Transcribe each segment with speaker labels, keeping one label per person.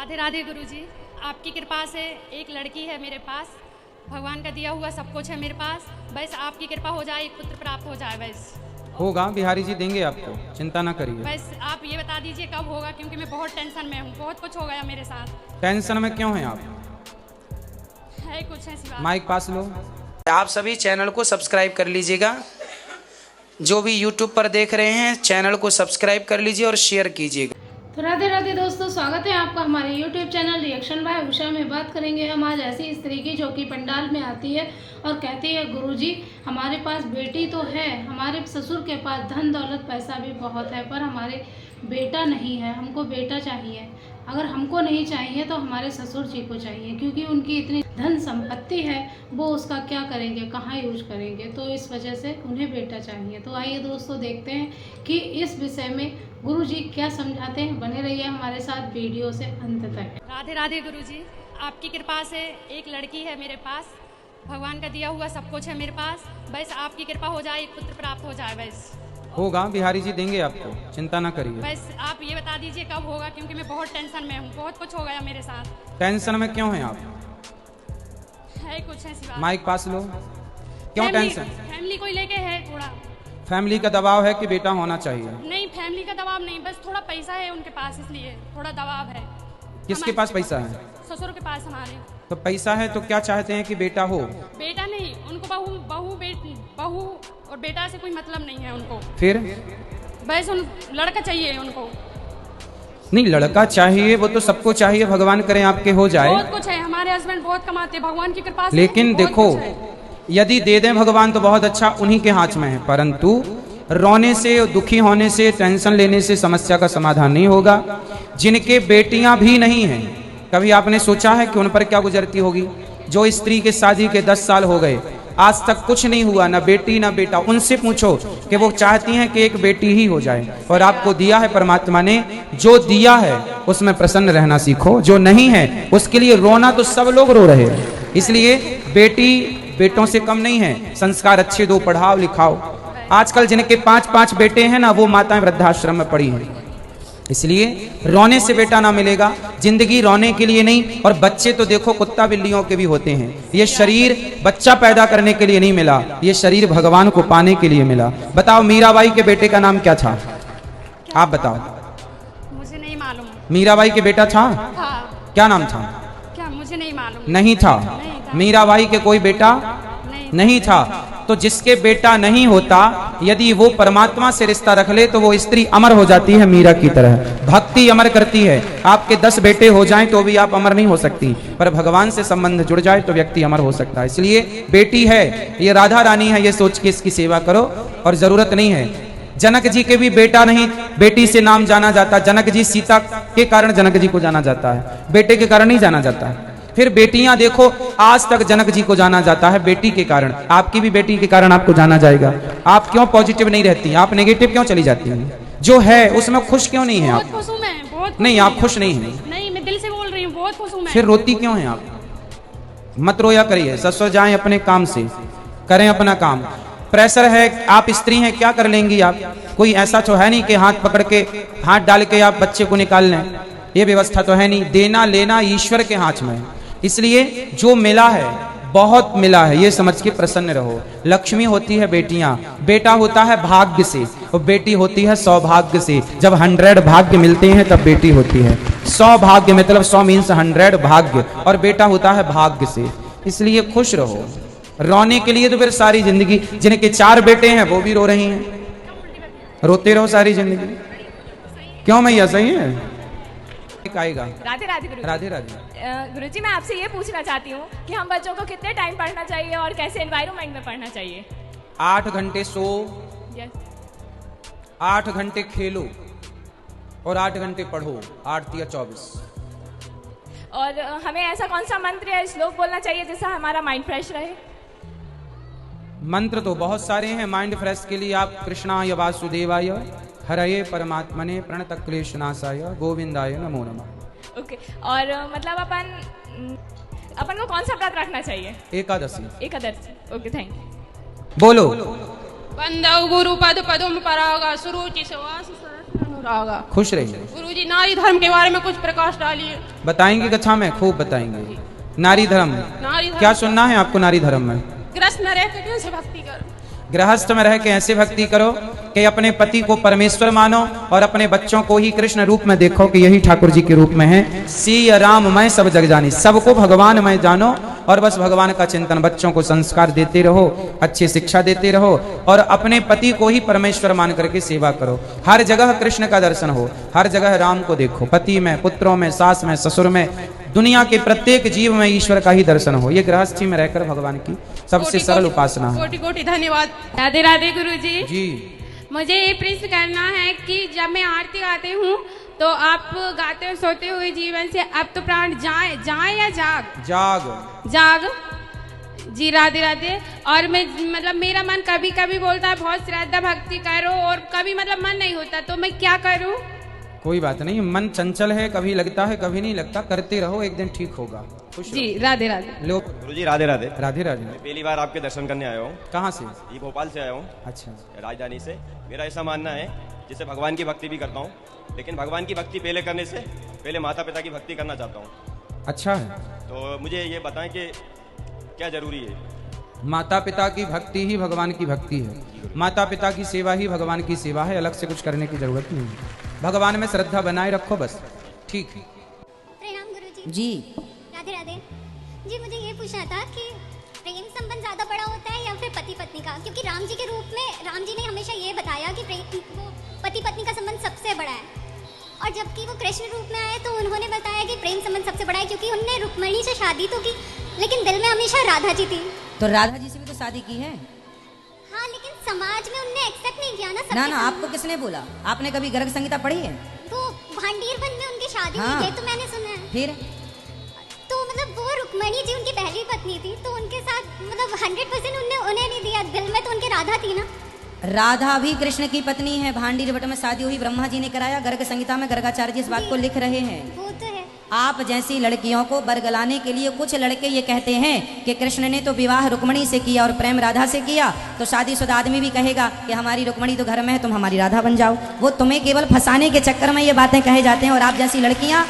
Speaker 1: राधे राधे गुरुजी, आपकी कृपा से एक लड़की है मेरे पास। भगवान का दिया हुआ सब कुछ है मेरे पास, बस आपकी कृपा हो जाए, एक पुत्र प्राप्त हो जाए। बस
Speaker 2: होगा, बिहारी जी देंगे आपको, चिंता ना करिए।
Speaker 1: बस आप ये बता दीजिए कब होगा, क्योंकि मैं बहुत टेंशन में हूँ, बहुत कुछ हो गया मेरे साथ।
Speaker 2: टेंशन में क्यों हैं आप?
Speaker 1: है कुछ ऐसी बात।
Speaker 2: माइक पास लो। आप सभी चैनल को सब्सक्राइब कर लीजिएगा। जो भी यूट्यूब पर देख रहे हैं चैनल को सब्सक्राइब कर लीजिए और शेयर कीजिएगा।
Speaker 3: तो राधे राधे दोस्तों, स्वागत है आपका हमारे YouTube channel reaction by Usha में। बात करेंगे हम आज ऐसी स्त्री की जो कि पंडाल में आती है और कहती है गुरुजी हमारे पास बेटी तो है, हमारे ससुर के पास धन दौलत पैसा भी बहुत है, पर हमारे बेटा नहीं है, हमको बेटा चाहिए। अगर हमको नहीं चाहिए तो हमारे ससुर जी को चाहिए, क्योंकि उनकी इतनी धन संपत्ति है, वो उसका क्या करेंगे, कहाँ यूज करेंगे, तो इस वजह से उन्हें बेटा चाहिए। तो आइए दोस्तों देखते हैं कि इस विषय में गुरुजी क्या समझाते हैं। बने रहिए हमारे साथ वीडियो से अंत तक।
Speaker 1: राधे राधे गुरुजी, आपकी कृपा से एक लड़की है मेरे पास। भगवान का दिया हुआ सब कुछ है मेरे पास, बस आपकी कृपा हो जाए, एक पुत्र प्राप्त हो जाए। बस
Speaker 2: होगा, बिहारी जी देंगे आपको, चिंता ना करिए।
Speaker 1: बस आप ये बता दीजिए कब होगा, क्योंकि मैं बहुत टेंशन में हूँ, बहुत कुछ हो गया मेरे साथ।
Speaker 2: टेंशन में क्यों हैं आप?
Speaker 1: है कुछ ऐसी बात।
Speaker 2: माइक पास लो। क्यों टेंशन?
Speaker 1: फैमिली को लेके है थोड़ा।
Speaker 2: फैमिली का दबाव है कि बेटा होना चाहिए?
Speaker 1: नहीं, फैमिली का दबाव नहीं, बस थोड़ा पैसा है उनके पास, इसलिए थोड़ा दबाव है।
Speaker 2: किसके पास पैसा है?
Speaker 1: ससुर के पास हमारे।
Speaker 2: तो पैसा है तो क्या चाहते हैं कि बेटा हो?
Speaker 1: बेटा नहीं, उनको बहू और बेटा से कोई मतलब नहीं है उनको।
Speaker 2: फिर
Speaker 1: बस लड़का चाहिए उनको।
Speaker 2: नहीं, लड़का चाहिए वो तो सबको चाहिए, भगवान करे आपके हो जाए।
Speaker 1: बहुत कुछ है, हमारे हस्बैंड बहुत कमाते हैं भगवान की कृपा से।
Speaker 2: लेकिन
Speaker 1: बहुत
Speaker 2: देखो,
Speaker 1: कुछ है।
Speaker 2: यदि दे दें भगवान तो बहुत अच्छा, उन्हीं के हाथ में है, परंतु रोने से, दुखी होने से, टेंशन लेने से समस्या का समाधान नहीं होगा। जिनके बेटियां भी नहीं हैं, कभी आपने सोचा है कि उन पर क्या गुजरती होगी? जो स्त्री के शादी के 10 साल हो गए, आज तक कुछ नहीं हुआ, ना बेटी ना बेटा, उनसे पूछो कि वो चाहती हैं कि एक बेटी ही हो जाए। और आपको दिया है परमात्मा ने, जो दिया है उसमें प्रसन्न रहना सीखो, जो नहीं है उसके लिए रोना तो सब लोग रो रहे हैं। इसलिए बेटी बेटों से कम नहीं है, संस्कार अच्छे दो, पढ़ाओ लिखाओ। आजकल जिनके 5-5 बेटे हैं ना, वो माताएं वृद्धाश्रम में पड़ी हैं। इसलिए रोने से बेटा ना मिलेगा, जिंदगी रोने के लिए नहीं। और बच्चे तो देखो कुत्ता बिल्लियों के भी होते हैं। ये शरीर बच्चा पैदा करने के लिए नहीं मिला, ये शरीर भगवान को पाने के लिए मिला। बताओ मीराबाई के बेटे का नाम क्या था? आप बताओ।
Speaker 1: मुझे नहीं मालूम।
Speaker 2: मीराबाई के बेटा था? क्या नाम था?
Speaker 1: क्या मुझे नहीं मालूम।
Speaker 2: नहीं था। मीराबाई के कोई बेटा नहीं था। तो जिसके बेटा नहीं होता, यदि वो परमात्मा से रिश्ता रख ले तो वो स्त्री अमर हो जाती है, मीरा की तरह। भक्ति अमर करती है। आपके 10 बेटे हो जाएं तो भी आप अमर नहीं हो सकती, पर भगवान से संबंध जुड़ जाए तो व्यक्ति अमर हो सकता है। इसलिए बेटी है, ये राधा रानी है, ये सोच के इसकी सेवा करो। और जरूरत नहीं है, जनक जी के भी बेटा नहीं, बेटी से नाम जाना जाता। जनक जी, सीता के कारण जनक जी को जाना जाता है, बेटे के कारण नहीं जाना जाता है। फिर बेटियां देखो, आज तक जनक जी को जाना जाता है बेटी के कारण। आपकी भी बेटी के कारण आपको जाना जाएगा। आप क्यों पॉजिटिव नहीं रहती? आप नेगेटिव क्यों चली जाती हैं? जो है उसमें खुश क्यों नहीं है आप?
Speaker 1: बहुत खुश हूं मैं, बहुत
Speaker 2: नहीं, आप खुश नहीं हैं।
Speaker 1: नहीं, मैं दिल से बोल रही हूँ, बहुत खुश हूँ मैं।
Speaker 2: फिर रोती क्यों हैं आप? मत रोया करिए, ससुर जाएं अपने काम से, करें अपना काम। प्रेशर है, आप स्त्री हैं, क्या कर लेंगी आप? कोई ऐसा तो है नहीं कि हाथ पकड़ के, हाथ डाल के आप बच्चे को निकाल लें, ये व्यवस्था तो है नहीं। देना लेना ईश्वर के हाथ में। इसलिए जो मिला है, बहुत मिला है, ये समझ के प्रसन्न रहो। लक्ष्मी होती है बेटियां, बेटा होता है भाग्य से, और बेटी होती है सौभाग्य से। जब 100 भाग्य मिलते हैं तब बेटी होती है। 100 भाग्य मतलब 100 मीन्स 100 भाग्य, और बेटा होता है भाग्य से। इसलिए खुश रहो। रोने के लिए तो फिर सारी जिंदगी, जिनके 4 बेटे हैं वो भी रो रही हैं, रोते रहो सारी जिंदगी। क्यों मैया, सही है? आएगा।
Speaker 4: राधे राधे गुरुजी।
Speaker 2: राधे राधे।
Speaker 4: गुरुजी, मैं आपसे ये पूछना चाहती हूँ कि हम बच्चों को कितने टाइम पढ़ना चाहिए और कैसे एनवायरनमेंट में पढ़ना चाहिए?
Speaker 2: 8 घंटे सो, 8 घंटे खेलो और 8 घंटे पढ़ो, 8 या 24।
Speaker 4: और हमें ऐसा कौन सा मंत्र या श्लोक बोलना चाहिए जिससे हमारा माइंड फ्रेश रहे?
Speaker 2: मंत्र तो बहुत सारे हैं माइंड फ्रेश के लिए। आप कृष्णाय वासुदेवाय हरये परमात्मने प्रणत क्लेशनाशाय गोविंदाय नमो नमः।
Speaker 4: ओके। और मतलब अपन को कौन सा व्रत रखना चाहिए?
Speaker 2: Ekadashi.
Speaker 4: Ekadashi. Okay, thank you.
Speaker 2: बोलो।
Speaker 5: बंदौ गुरु पद पदम परागा सुरुचि सुवास पूरा होगा।
Speaker 2: खुश रहिए।
Speaker 5: गुरुजी नारी धर्म के बारे में कुछ प्रकाश डालिए।
Speaker 2: बताएंगे कक्षा में, खूब बताएंगे। नारी धर्म,
Speaker 5: नारी धर्म
Speaker 2: क्या सुनना है आपको नारी धर्म में?
Speaker 5: गृहस्थ में रह के कैसे भक्ति करो।
Speaker 2: गृहस्थ में रह के ऐसे भक्ति करो कि अपने पति को परमेश्वर मानो और अपने बच्चों को ही कृष्ण रूप में देखो कि यही ठाकुर जी के रूप में है। सिय राम मैं सब जग जानी, सबको भगवान मैं जानो और बस भगवान का चिंतन, बच्चों को संस्कार देते रहो, अच्छी शिक्षा देते रहो और अपने पति को ही परमेश्वर मान करके सेवा करो। हर जगह कृष्ण का दर्शन हो, हर जगह राम को देखो, पति में, पुत्रों में, सास में, ससुर में, दुनिया के प्रत्येक जीव में ईश्वर का ही दर्शन हो। ये गृहस्थी में रहकर भगवान की सबसे सरल उपासना है।
Speaker 5: कोटि कोटि धन्यवाद।
Speaker 6: राधे राधे गुरुजी।
Speaker 2: जी
Speaker 6: मुझे ये प्रश्न करना है कि जब मैं आरती गाती हूँ तो आप गाते हो सोते हुए जीवन से अब तो प्राण जाए या जाग जी राधे राधे। और मैं मतलब मेरा मन कभी कभी बोलता है बहुत श्रद्धा भक्ति करो और कभी मतलब मन नहीं होता, तो मैं क्या करूँ?
Speaker 2: कोई बात नहीं, मन चंचल है, कभी लगता है कभी नहीं लगता, करते रहो, एक दिन ठीक होगा। खुश
Speaker 6: जी राधे राधे।
Speaker 2: लो
Speaker 7: गुरुजी राधे राधे।
Speaker 2: राधे राधे।
Speaker 7: मैं पहली बार आपके दर्शन करने आया हूँ।
Speaker 2: कहाँ से?
Speaker 7: ये भोपाल से आया हूँ,
Speaker 2: अच्छा,
Speaker 7: राजधानी से। मेरा ऐसा मानना है, जैसे भगवान की भक्ति भी करता हूँ, लेकिन भगवान की भक्ति पहले करने से पहले माता पिता की भक्ति करना चाहता हूँ।
Speaker 2: अच्छा है।
Speaker 7: तो मुझे ये बताएं कि क्या जरूरी है?
Speaker 2: माता पिता की भक्ति ही भगवान की भक्ति है, माता पिता की सेवा ही भगवान की सेवा है, अलग से कुछ करने की जरूरत नहीं है। भगवान में श्रद्धा बनाए रखो बस, ठीक।
Speaker 8: प्रणाम गुरुजी।
Speaker 9: जी
Speaker 8: राधे राधे जी। मुझे ये पूछना था कि प्रेम संबंध ज्यादा बड़ा होता है या फिर पति पत्नी का? क्योंकि राम जी के रूप में राम जी ने हमेशा ये बताया कि वो पति पत्नी का संबंध सबसे बड़ा है, और जबकि वो कृष्ण रूप में आए तो उन्होंने बताया कि प्रेम संबंध सबसे बड़ा है, क्योंकि उन्होंने रुक्मणी से शादी तो की लेकिन दिल में हमेशा राधा जी थी।
Speaker 9: तो राधा जी से भी तो शादी की है।
Speaker 8: हाँ, लेकिन समाज में उनने एक्सेप्ट नहीं किया ना।
Speaker 9: ना आपको किसने बोला? आपने कभी गर्ग संहिता पढ़ी है?
Speaker 8: वो भांडीर वन में उनकी शादी
Speaker 9: हाँ।
Speaker 8: हुई थी, तो मैंने सुना है।
Speaker 9: फिर
Speaker 8: तो मतलब वो रुक्मणी जी उनकी पहली पत्नी थी, तो उनके साथ मतलब 100% उन्हें नहीं दिया, दिल में तो उनके राधा थी ना।
Speaker 9: राधा भी कृष्ण की पत्नी है। भांडीर वट में शादी हुई, ब्रह्मा जी ने कराया। गर्ग संहिता में गर्गाचार्य जी इस बात को लिख रहे हैं।
Speaker 8: वो तो है।
Speaker 9: आप जैसी लड़कियों को बरगलाने के लिए कुछ लड़के ये कहते हैं कि कृष्ण ने तो विवाह रुक्मणी से किया और प्रेम राधा से किया, तो शादीशुदा आदमी भी कहेगा कि हमारी रुक्मणी तो घर में है, तुम हमारी राधा बन जाओ। वो तुम्हें केवल फंसाने के चक्कर में ये बातें कहे जाते हैं, और आप जैसी लड़कियां,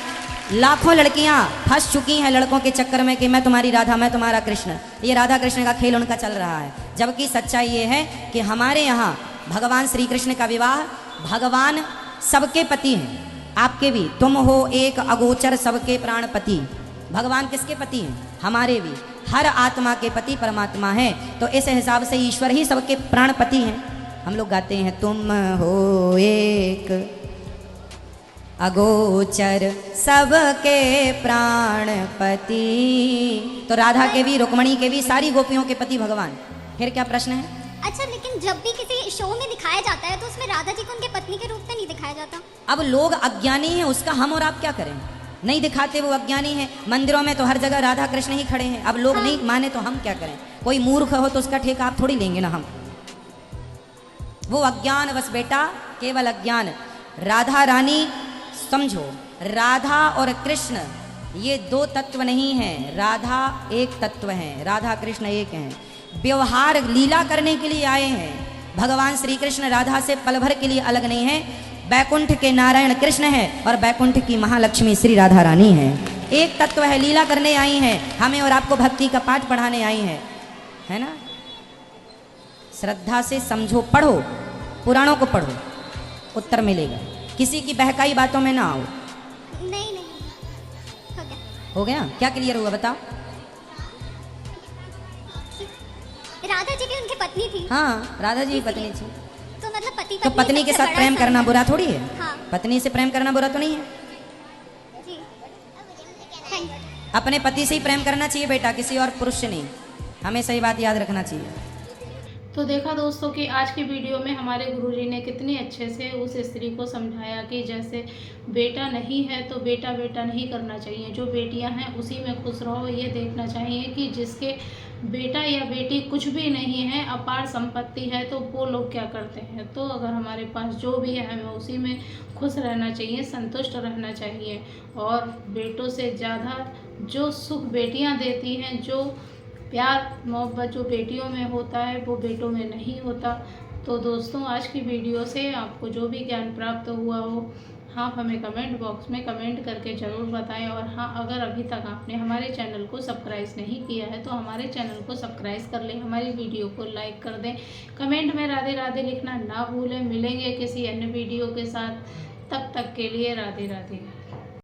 Speaker 9: लाखों लड़कियां फंस चुकी हैं लड़कों के चक्कर में कि मैं तुम्हारी राधा, मैं तुम्हारा कृष्ण। ये राधा कृष्ण का खेल उनका चल रहा है, जबकि सच्चाई ये है कि हमारे यहाँ भगवान श्री कृष्ण का विवाह, भगवान सबके पति हैं, आपके भी। तुम हो एक अगोचर सबके प्राणपति। भगवान किसके पति हैं? हमारे भी। हर आत्मा के पति परमात्मा है, तो इस हिसाब से ईश्वर ही सबके प्राणपति हैं। हम लोग गाते हैं तुम हो एक अगोचर सबके प्राणपति। तो राधा के भी, रुक्मणी के भी, सारी गोपियों के पति भगवान। फिर क्या प्रश्न है?
Speaker 8: अच्छा, लेकिन जब भी किसी शो में दिखाया जाता है तो उसमें राधा जी को उनके पत्नी के रूप में नहीं दिखाया जाता।
Speaker 9: अब लोग अज्ञानी हैं, उसका हम और आप क्या करें? नहीं दिखाते, वो अज्ञानी हैं। मंदिरों में तो हर जगह राधा कृष्ण ही खड़े हैं। अब लोग नहीं माने तो हम क्या करें? कोई मूर्ख हो तो उसका ठेका आप थोड़ी लेंगे ना हम। वो अज्ञान बस बेटा, केवल अज्ञान। राधा रानी समझो, राधा और कृष्ण ये दो तत्व नहीं हैं, राधा एक तत्व है, राधा कृष्ण एक हैं। व्यवहार लीला करने के लिए आए हैं। भगवान श्री कृष्ण राधा से पल भर के लिए अलग नहीं है। बैकुंठ के नारायण कृष्ण है और बैकुंठ की महालक्ष्मी श्री राधा रानी है। एक तत्व है, लीला करने आई हैं, हमें और आपको भक्ति का पाठ पढ़ाने आई हैं, है ना। श्रद्धा से समझो, पढ़ो, पुराणों को पढ़ो, उत्तर मिलेगा। किसी की बहकाई बातों में ना आओ।
Speaker 8: नहीं हो गया।
Speaker 9: हो गया? क्या क्लियर हुआ बताओ?
Speaker 8: राधा जी भी उनकी पत्नी थी।
Speaker 9: हाँ, राधा जी की पत्नी थी।
Speaker 8: तो मतलब पति
Speaker 9: तो पत्नी के साथ प्रेम करना बुरा थोड़ी है।
Speaker 8: हाँ।
Speaker 9: पत्नी से प्रेम करना बुरा तो नहीं है।
Speaker 8: जी।
Speaker 9: अपने पति से ही प्रेम करना चाहिए बेटा, किसी और पुरुष से नहीं। हमें सही बात याद रखना चाहिए।
Speaker 3: तो देखा दोस्तों कि आज की वीडियो में हमारे गुरुजी ने कितने अच्छे से उस स्त्री को समझाया कि जैसे बेटा नहीं है तो बेटा बेटा नहीं करना चाहिए, जो बेटियां हैं उसी में खुश रहो। ये देखना चाहिए कि जिसके बेटा या बेटी कुछ भी नहीं है, अपार संपत्ति है, तो वो लोग क्या करते हैं। तो अगर हमारे पास जो भी है हमें उसी में खुश रहना चाहिए, संतुष्ट रहना चाहिए। और बेटों से ज़्यादा जो सुख बेटियां देती हैं, जो प्यार मोहब्बत जो बेटियों में होता है वो बेटों में नहीं होता। तो दोस्तों आज की वीडियो से आपको जो भी ज्ञान प्राप्त हुआ हो आप हमें कमेंट बॉक्स में कमेंट करके ज़रूर बताएं। और हाँ, अगर अभी तक आपने हमारे चैनल को सब्सक्राइब नहीं किया है तो हमारे चैनल को सब्सक्राइब कर लें, हमारी वीडियो को लाइक कर दें, कमेंट में राधे राधे लिखना ना भूलें। मिलेंगे किसी अन्य वीडियो के साथ, तब तक के लिए राधे राधे।